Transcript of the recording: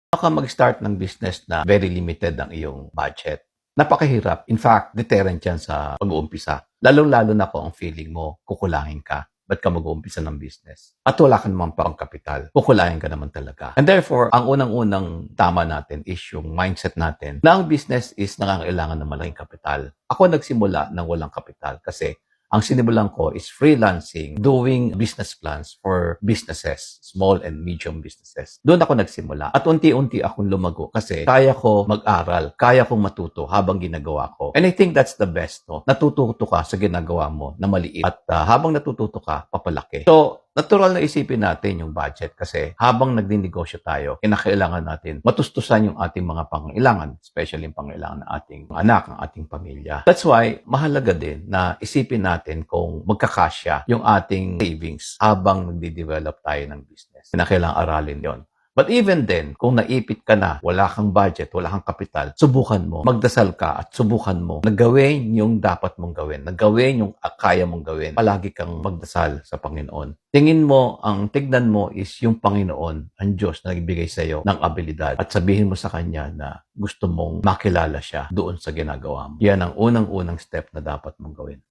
Baka mag-start ng business na very limited ang iyong budget. Napakahirap. In fact, deterrent yan sa pag-uumpisa. Lalong-lalo na kung ang feeling mo, kukulangin ka. Ba't ka mag-uumpisa ng business? At wala ka naman pang kapital. Kukulangin ka naman talaga. And therefore, ang unang-unang tama natin is yung mindset natin na ang business is nangangailangan ng malaking kapital. Ako nagsimula ng walang kapital kasi ang sinimulan ko is freelancing, doing business plans for businesses, small and medium businesses. Doon ako nagsimula at unti-unti akong lumago kasi kaya ko mag-aral, kaya kong matuto habang ginagawa ko. And I think that's the best, no? Natututo ka sa ginagawa mo na maliit at habang natututo ka, papalaki. So, natural na isipin natin yung budget kasi habang nagdinegosyo tayo, kinakailangan natin matustusan yung ating mga pangailangan, especially yung pangailangan ng ating anak, ng ating pamilya. That's why, mahalaga din na isipin natin kung magkakasya yung ating savings habang nagde-develop tayo ng business. Kinakailangan aralin yon. But even then, kung naipit ka na, wala kang budget, wala kang kapital, subukan mo, magdasal ka at subukan mo na gawin yung dapat mong gawin, na gawin yung kaya mong gawin. Palagi kang magdasal sa Panginoon. Tingnan mo is yung Panginoon, ang Diyos na nagbigay sa iyo ng abilidad at sabihin mo sa Kanya na gusto mong makilala siya doon sa ginagawa mo. Yan ang unang-unang step na dapat mong gawin.